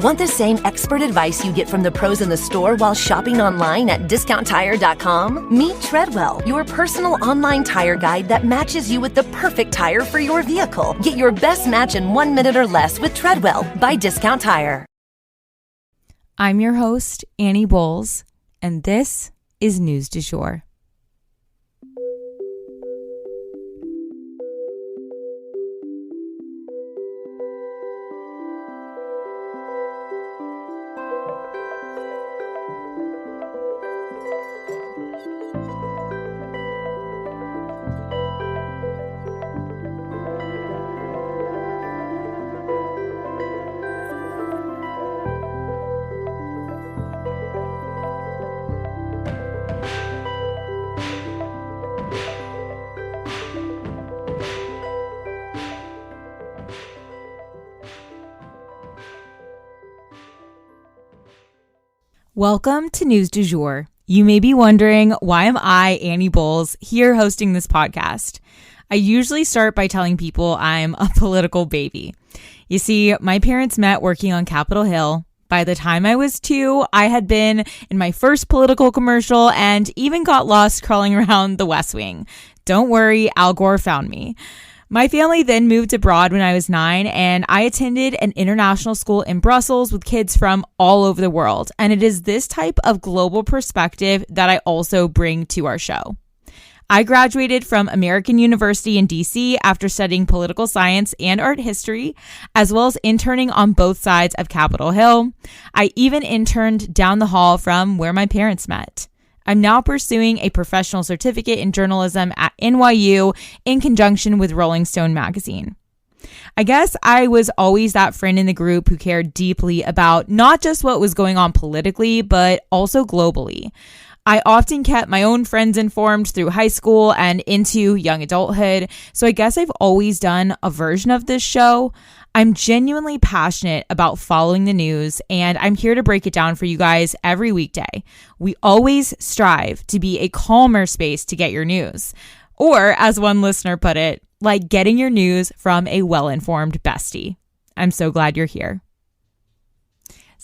Want the same expert advice you get from the pros in the store while shopping online at DiscountTire.com? Meet Treadwell, your personal online tire guide that matches you with the perfect tire for your vehicle. Get your best match in 1 minute or less with Treadwell by Discount Tire. I'm your host, Annie Bowles, and this is News du Jour. Welcome to News du Jour. You may be wondering, why am I, Annie Bowles, here hosting this podcast? I usually start by telling people I'm a political baby. You see, my parents met working on Capitol Hill. By the time I was 2, I had been in my first political commercial and even got lost crawling around the West Wing. Don't worry, Al Gore found me. My family then moved abroad when I was 9, and I attended an international school in Brussels with kids from all over the world. And it is this type of global perspective that I also bring to our show. I graduated from American University in DC after studying political science and art history, as well as interning on both sides of Capitol Hill. I even interned down the hall from where my parents met. I'm now pursuing a professional certificate in journalism at NYU in conjunction with Rolling Stone magazine. I guess I was always that friend in the group who cared deeply about not just what was going on politically, but also globally. I often kept my own friends informed through high school and into young adulthood, so I guess I've always done a version of this show. I'm genuinely passionate about following the news, and I'm here to break it down for you guys every weekday. We always strive to be a calmer space to get your news. Or, as one listener put it, like getting your news from a well-informed bestie. I'm so glad you're here.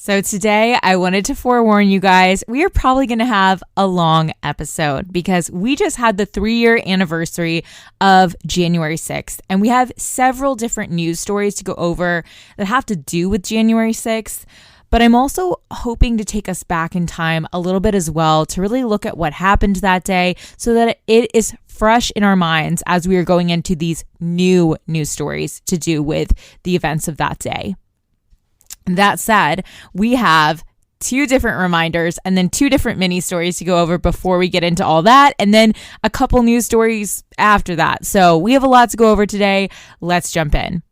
So today I wanted to forewarn you guys, we are probably going to have a long episode because we just had the 3-year anniversary of January 6th, and we have several different news stories to go over that have to do with January 6th. But I'm also hoping to take us back in time a little bit as well to really look at what happened that day so that it is fresh in our minds as we are going into these new news stories to do with the events of that day. That said, we have 2 different reminders and then 2 different mini stories to go over before we get into all that, and then a couple news stories after that. So we have a lot to go over today. Let's jump in.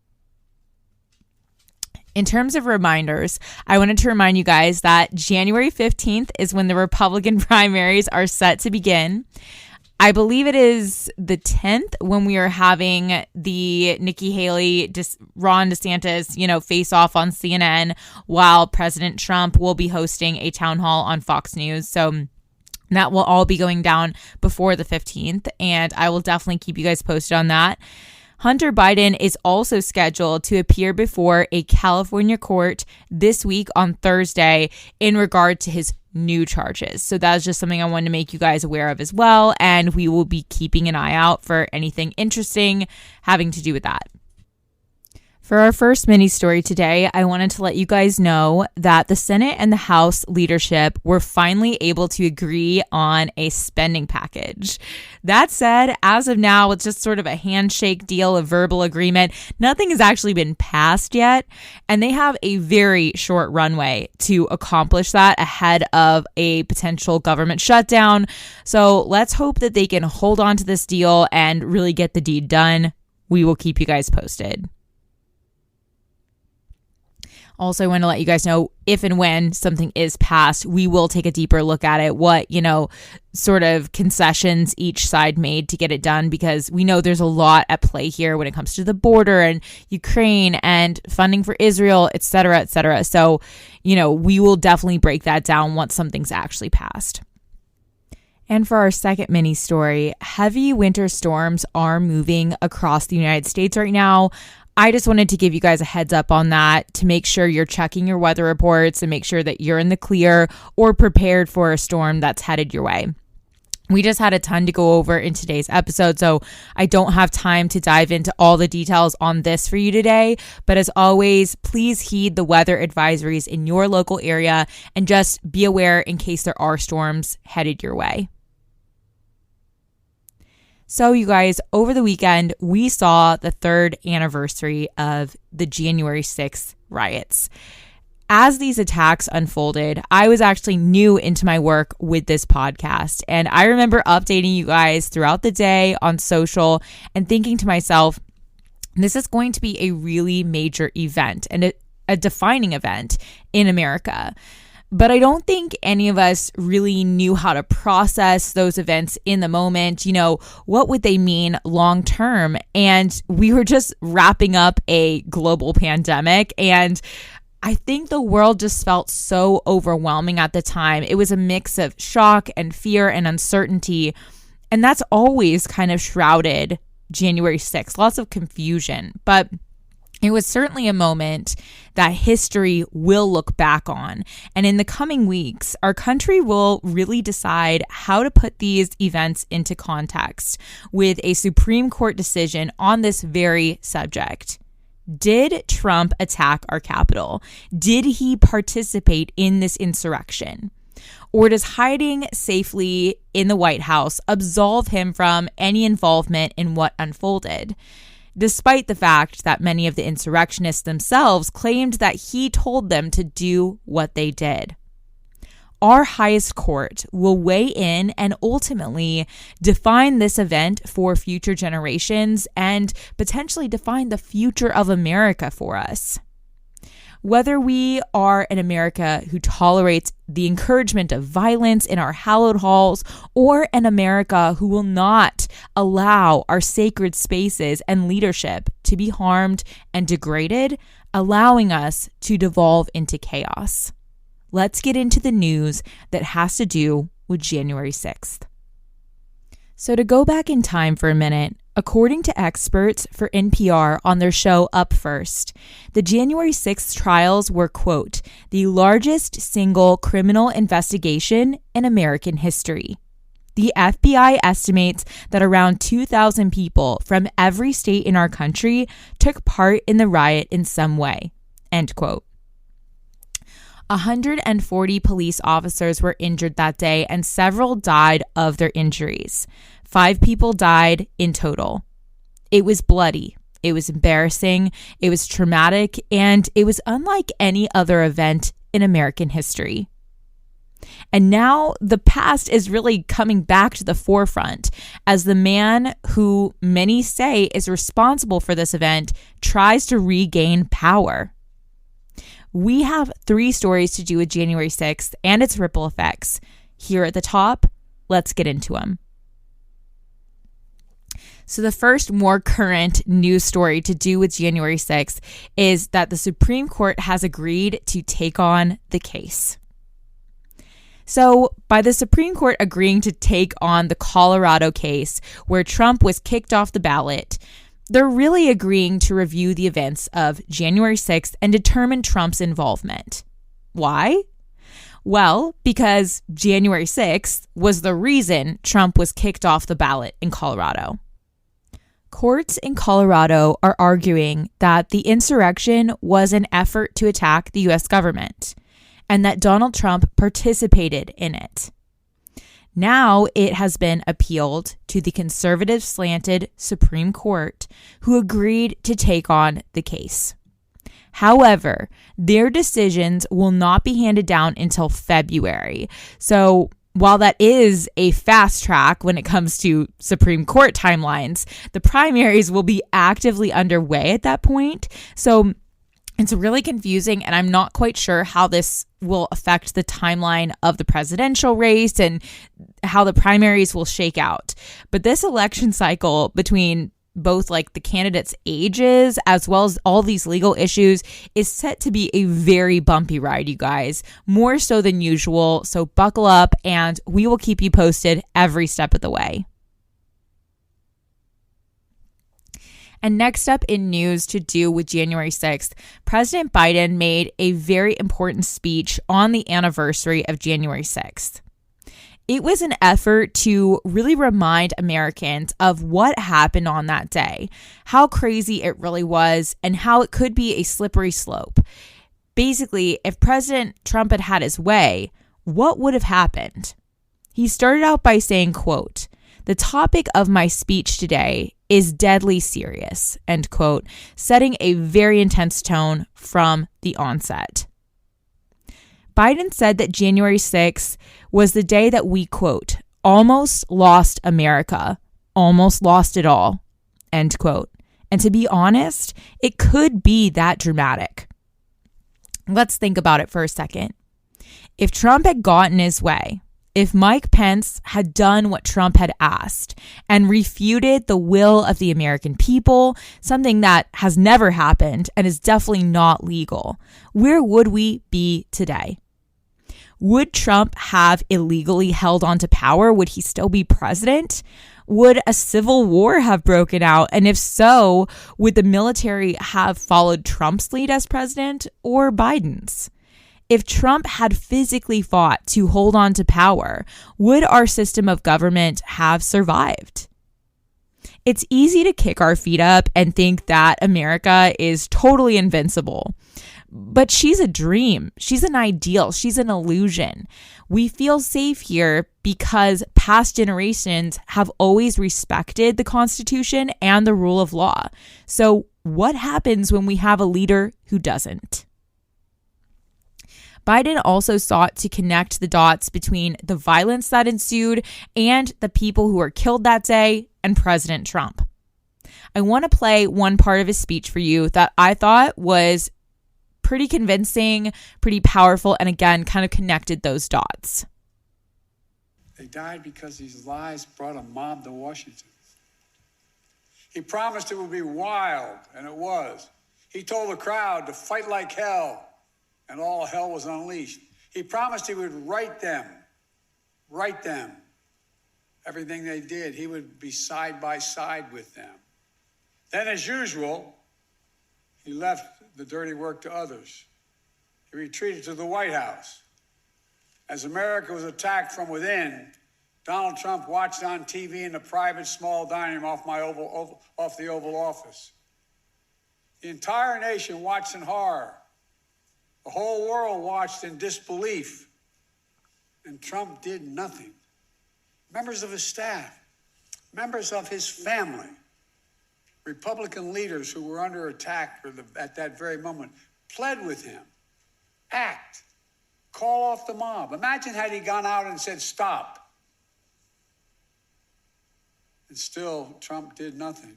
In terms of reminders, I wanted to remind you guys that January 15th is when the Republican primaries are set to begin. I believe it is the 10th when we are having the Nikki Haley, Ron DeSantis, face off on CNN, while President Trump will be hosting a town hall on Fox News. So that will all be going down before the 15th, and I will definitely keep you guys posted on that. Hunter Biden is also scheduled to appear before a California court this week on Thursday in regard to his new charges. So that's just something I wanted to make you guys aware of as well. And we will be keeping an eye out for anything interesting having to do with that. For our first mini story today, I wanted to let you guys know that the Senate and the House leadership were finally able to agree on a spending package. That said, as of now, it's just sort of a handshake deal, a verbal agreement. Nothing has actually been passed yet, and they have a very short runway to accomplish that ahead of a potential government shutdown. So let's hope that they can hold on to this deal and really get the deed done. We will keep you guys posted. Also, I want to let you guys know if and when something is passed, we will take a deeper look at it, what, sort of concessions each side made to get it done, because we know there's a lot at play here when it comes to the border and Ukraine and funding for Israel, et cetera, et cetera. So, we will definitely break that down once something's actually passed. And for our second mini story, heavy winter storms are moving across the United States right now. I just wanted to give you guys a heads up on that to make sure you're checking your weather reports and make sure that you're in the clear or prepared for a storm that's headed your way. We just had a ton to go over in today's episode, so I don't have time to dive into all the details on this for you today. But as always, please heed the weather advisories in your local area and just be aware in case there are storms headed your way. So you guys, over the weekend, we saw the third anniversary of the January 6th riots. As these attacks unfolded, I was actually new into my work with this podcast. And I remember updating you guys throughout the day on social and thinking to myself, this is going to be a really major event and a defining event in America. But I don't think any of us really knew how to process those events in the moment. You know, what would they mean long term? And we were just wrapping up a global pandemic, and I think the world just felt so overwhelming at the time. It was a mix of shock and fear and uncertainty. And that's always kind of shrouded January 6th, lots of confusion. But it was certainly a moment that history will look back on. And in the coming weeks, our country will really decide how to put these events into context with a Supreme Court decision on this very subject. Did Trump attack our Capitol? Did he participate in this insurrection? Or does hiding safely in the White House absolve him from any involvement in what unfolded? Despite the fact that many of the insurrectionists themselves claimed that he told them to do what they did. Our highest court will weigh in and ultimately define this event for future generations and potentially define the future of America for us. Whether we are an America who tolerates the encouragement of violence in our hallowed halls or an America who will not allow our sacred spaces and leadership to be harmed and degraded, allowing us to devolve into chaos. Let's get into the news that has to do with January 6th. So to go back in time for a minute, according to experts for NPR on their show Up First, the January 6th trials were, quote, the largest single criminal investigation in American history. The FBI estimates that around 2,000 people from every state in our country took part in the riot in some way, end quote. 140 police officers were injured that day, and several died of their injuries. 5 people died in total. It was bloody. It was embarrassing. It was traumatic, and it was unlike any other event in American history. And now the past is really coming back to the forefront as the man who many say is responsible for this event tries to regain power. We have 3 stories to do with January 6th and its ripple effects. Here at the top, let's get into them. So the first more current news story to do with January 6th is that the Supreme Court has agreed to take on the case. So by the Supreme Court agreeing to take on the Colorado case where Trump was kicked off the ballot, they're really agreeing to review the events of January 6th and determine Trump's involvement. Why? Well, because January 6th was the reason Trump was kicked off the ballot in Colorado. Courts in Colorado are arguing that the insurrection was an effort to attack the U.S. government and that Donald Trump participated in it. Now it has been appealed to the conservative-slanted Supreme Court, who agreed to take on the case. However, their decisions will not be handed down until February. So while that is a fast track when it comes to Supreme Court timelines, the primaries will be actively underway at that point. So it's really confusing, and I'm not quite sure how this will affect the timeline of the presidential race and how the primaries will shake out. But this election cycle between both like the candidates' ages as well as all these legal issues is set to be a very bumpy ride, you guys, more so than usual. So buckle up and we will keep you posted every step of the way. And next up in news to do with January 6th, President Biden made a very important speech on the anniversary of January 6th. It was an effort to really remind Americans of what happened on that day, how crazy it really was, and how it could be a slippery slope. Basically, if President Trump had had his way, what would have happened? He started out by saying, quote, "The topic of my speech today is deadly serious," end quote, setting a very intense tone from the onset. Biden said that January 6th was the day that we, quote, "almost lost America, almost lost it all," end quote. And to be honest, it could be that dramatic. Let's think about it for a second. If Trump had gotten his way, if Mike Pence had done what Trump had asked and refuted the will of the American people, something that has never happened and is definitely not legal, where would we be today? Would Trump have illegally held on to power? Would he still be president? Would a civil war have broken out? And if so, would the military have followed Trump's lead as president or Biden's? If Trump had physically fought to hold on to power, would our system of government have survived? It's easy to kick our feet up and think that America is totally invincible. But she's a dream. She's an ideal. She's an illusion. We feel safe here because past generations have always respected the Constitution and the rule of law. So what happens when we have a leader who doesn't? Biden also sought to connect the dots between the violence that ensued and the people who were killed that day and President Trump. I want to play one part of his speech for you that I thought was pretty convincing, pretty powerful, and again, kind of connected those dots. They died because these lies brought a mob to Washington. He promised it would be wild, and it was. He told the crowd to fight like hell, and all hell was unleashed. He promised he would right them, everything they did. He would be side by side with them. Then, as usual, he left the dirty work to others. He retreated to the White House. As America was attacked from within, Donald Trump watched on TV in the private small dining room off the Oval Office. The entire nation watched in horror. The whole world watched in disbelief. And Trump did nothing. Members of his staff, members of his family, Republican leaders who were under attack at that very moment pled with him. Act. Call off the mob. Imagine had he gone out and said, stop. And still, Trump did nothing.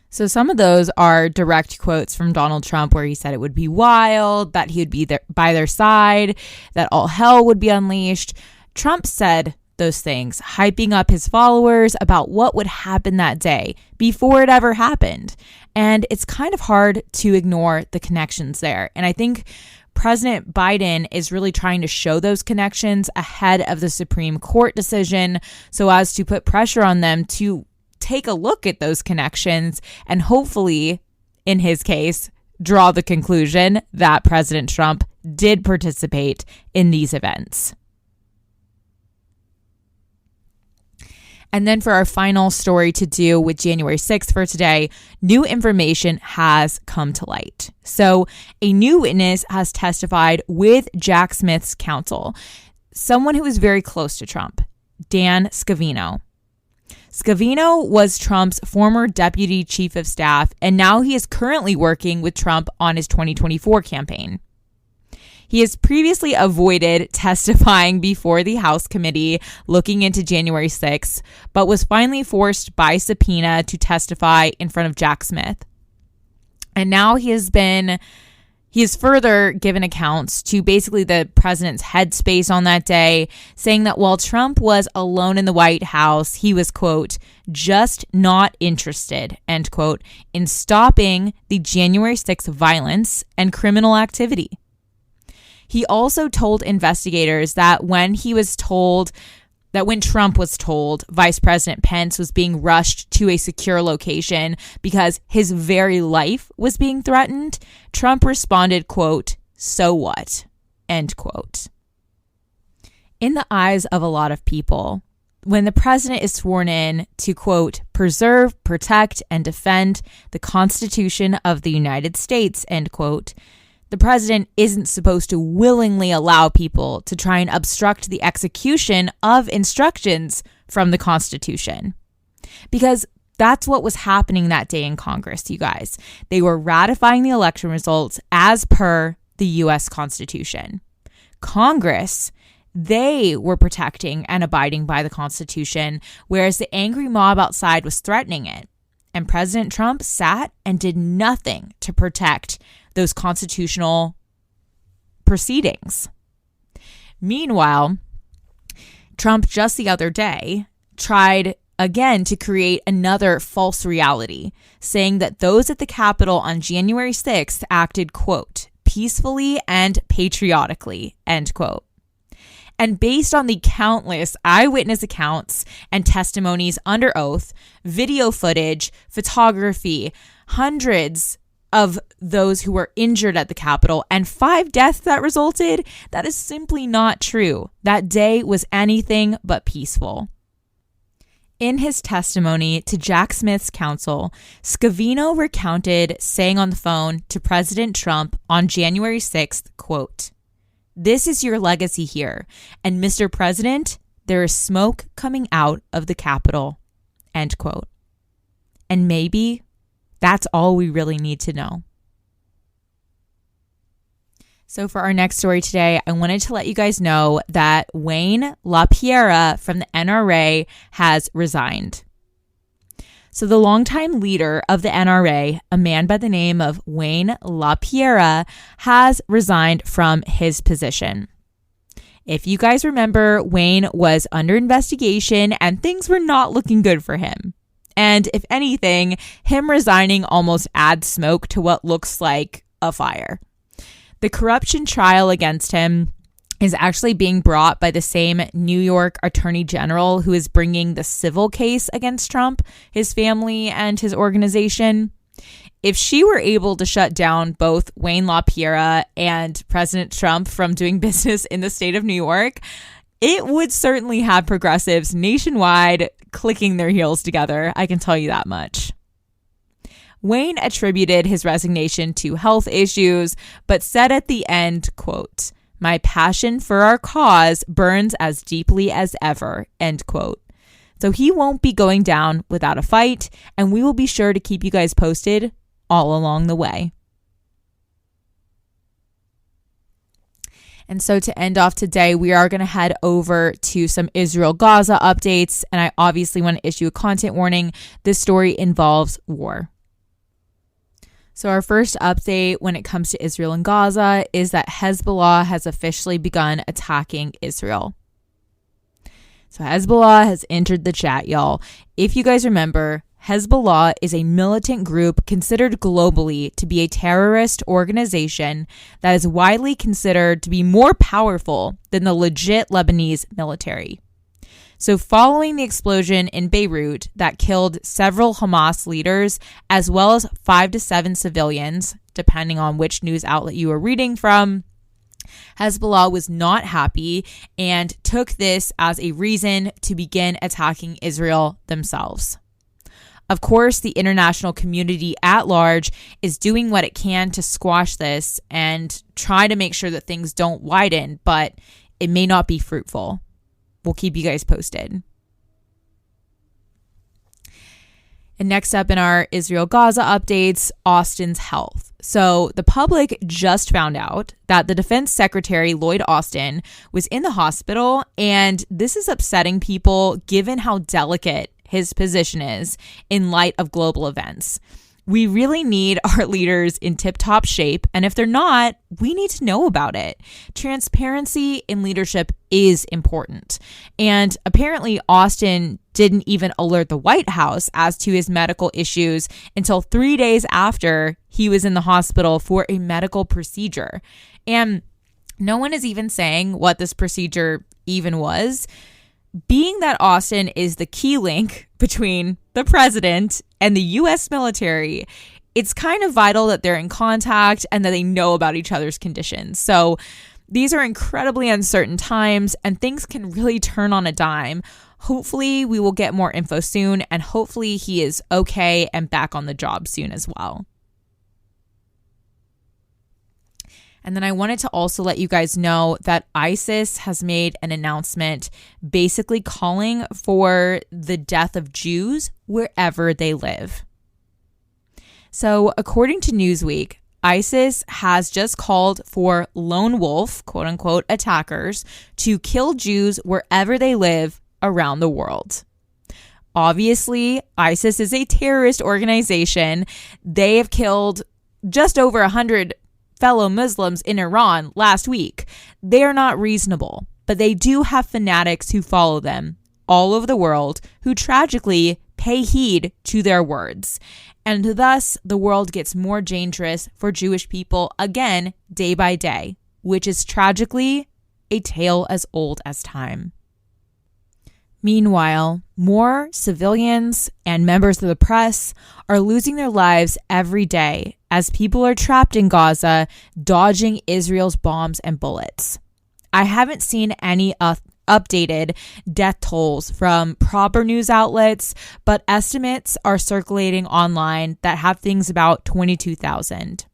So some of those are direct quotes from Donald Trump where he said it would be wild, that he would be there by their side, that all hell would be unleashed. Trump said those things, hyping up his followers about what would happen that day before it ever happened. And it's kind of hard to ignore the connections there. And I think President Biden is really trying to show those connections ahead of the Supreme Court decision so as to put pressure on them to take a look at those connections and hopefully, in his case, draw the conclusion that President Trump did participate in these events. And then for our final story to do with January 6th for today, new information has come to light. So a new witness has testified with Jack Smith's counsel, someone who was very close to Trump, Dan Scavino. Scavino was Trump's former deputy chief of staff, and now he is currently working with Trump on his 2024 campaign. He has previously avoided testifying before the House committee looking into January 6th, but was finally forced by subpoena to testify in front of Jack Smith. And now he has further given accounts to basically the president's headspace on that day, saying that while Trump was alone in the White House, he was, quote, just not interested, end quote, in stopping the January 6th violence and criminal activity. He also told investigators that when he was told that when Trump was told Vice President Pence was being rushed to a secure location because his very life was being threatened, Trump responded, quote, "So what?" End quote. In the eyes of a lot of people, when the president is sworn in to, quote, "preserve, protect, and defend the Constitution of the United States," end quote, the president isn't supposed to willingly allow people to try and obstruct the execution of instructions from the Constitution. Because that's what was happening that day in Congress, you guys. They were ratifying the election results as per the U.S. Constitution. Congress, they were protecting and abiding by the Constitution, whereas the angry mob outside was threatening it. And President Trump sat and did nothing to protect those constitutional proceedings. Meanwhile, Trump just the other day tried again to create another false reality, saying that those at the Capitol on January 6th acted, quote, "peacefully and patriotically," end quote. And based on the countless eyewitness accounts and testimonies under oath, video footage, photography, hundreds of those who were injured at the Capitol, and 5 deaths that resulted, that is simply not true. That day was anything but peaceful. In his testimony to Jack Smith's counsel, Scavino recounted saying on the phone to President Trump on January 6th, quote, "This is your legacy here. And Mr. President, there is smoke coming out of the Capitol," end quote. And maybe that's all we really need to know. So for our next story today, I wanted to let you guys know that Wayne LaPierre from the NRA has resigned. So the longtime leader of the NRA, a man by the name of Wayne LaPierre, has resigned from his position. If you guys remember, Wayne was under investigation and things were not looking good for him. And if anything, him resigning almost adds smoke to what looks like a fire. The corruption trial against him is actually being brought by the same New York Attorney General who is bringing the civil case against Trump, his family, and his organization. If she were able to shut down both Wayne LaPierre and President Trump from doing business in the state of New York, it would certainly have progressives nationwide clicking their heels together. I can tell you that much. Wayne attributed his resignation to health issues, but said at the end, quote, "My passion for our cause burns as deeply as ever," end quote. So he won't be going down without a fight, and we will be sure to keep you guys posted all along the way. And so to end off today, we are going to head over to some Israel-Gaza updates, and I obviously want to issue a content warning. This story involves war. So our first update when it comes to Israel and Gaza is that Hezbollah has officially begun attacking Israel. So Hezbollah has entered the chat, y'all. If you guys remember, Hezbollah is a militant group considered globally to be a terrorist organization that is widely considered to be more powerful than the legit Lebanese military. So following the explosion in Beirut that killed several Hamas leaders, as well as 5 to 7 civilians, depending on which news outlet you were reading from, Hezbollah was not happy and took this as a reason to begin attacking Israel themselves. Of course, the international community at large is doing what it can to squash this and try to make sure that things don't widen, but it may not be fruitful. We'll keep you guys posted. And next up in our Israel-Gaza updates, Austin's health. So the public just found out that the Defense Secretary, Lloyd Austin, was in the hospital, and this is upsetting people given how delicate his position is in light of global events. We really need our leaders in tip-top shape, and if they're not, we need to know about it. Transparency in leadership is important. And apparently Austin didn't even alert the White House as to his medical issues until 3 days after he was in the hospital for a medical procedure. And no one is even saying what this procedure even was. being that Austin is the key link between the president and the U.S. military, it's kind of vital that they're in contact and that they know about each other's conditions. So these are incredibly uncertain times and things can really turn on a dime. Hopefully we will get more info soon, and hopefully he is okay and back on the job soon as well. And then I wanted to also let you guys know that ISIS has made an announcement basically calling for the death of Jews wherever they live. So according to Newsweek, ISIS has just called for lone wolf, quote unquote, attackers to kill Jews wherever they live around the world. Obviously, ISIS is a terrorist organization. They have killed just over 100 fellow Muslims in Iran last week. They are not reasonable, but they do have fanatics who follow them all over the world who tragically pay heed to their words. And thus, the world gets more dangerous for Jewish people again, day by day, which is tragically a tale as old as time. Meanwhile, more civilians and members of the press are losing their lives every day as people are trapped in Gaza, dodging Israel's bombs and bullets. I haven't seen any updated death tolls from proper news outlets, but estimates are circulating online that have things about 22,000.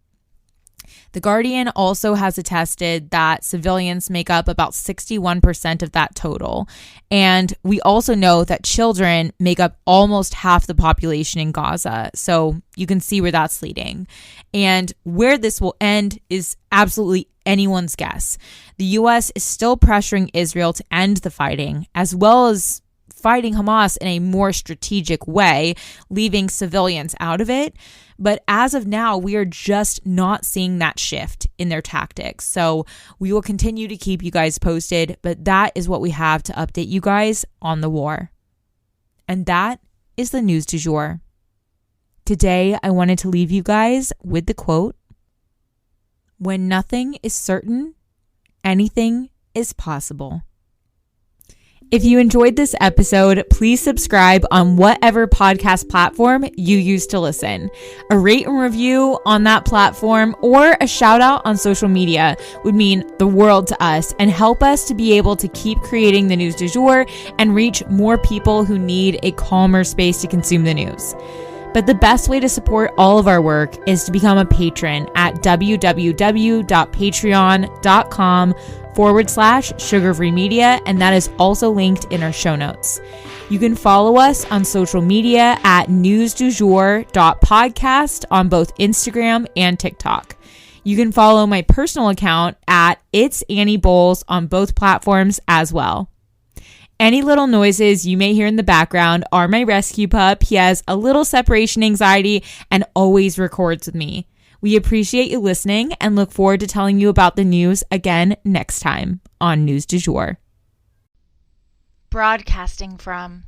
The Guardian also has attested that civilians make up about 61% of that total. And we also know that children make up almost half the population in Gaza. So you can see where that's leading. And where this will end is absolutely anyone's guess. The U.S. is still pressuring Israel to end the fighting, as well as fighting Hamas in a more strategic way, leaving civilians out of it. But as of now, we are just not seeing that shift in their tactics. So we will continue to keep you guys posted, but that is what we have to update you guys on the war. And that is the news du jour. Today, I wanted to leave you guys with the quote, "When nothing is certain, anything is possible." If you enjoyed this episode, please subscribe on whatever podcast platform you use to listen. A rate and review on that platform or a shout out on social media would mean the world to us and help us to be able to keep creating the news du jour and reach more people who need a calmer space to consume the news. But the best way to support all of our work is to become a patron at www.patreon.com/sugarfree media, and that is also linked in our show notes. You can follow us on social media at newsdujour.podcast on both Instagram and TikTok. You can follow my personal account at It's Annie Bowles on both platforms as well. Any little noises you may hear in the background are my rescue pup. He has a little separation anxiety and always records with me. We appreciate you listening and look forward to telling you about the news again next time on News du Jour. Broadcasting from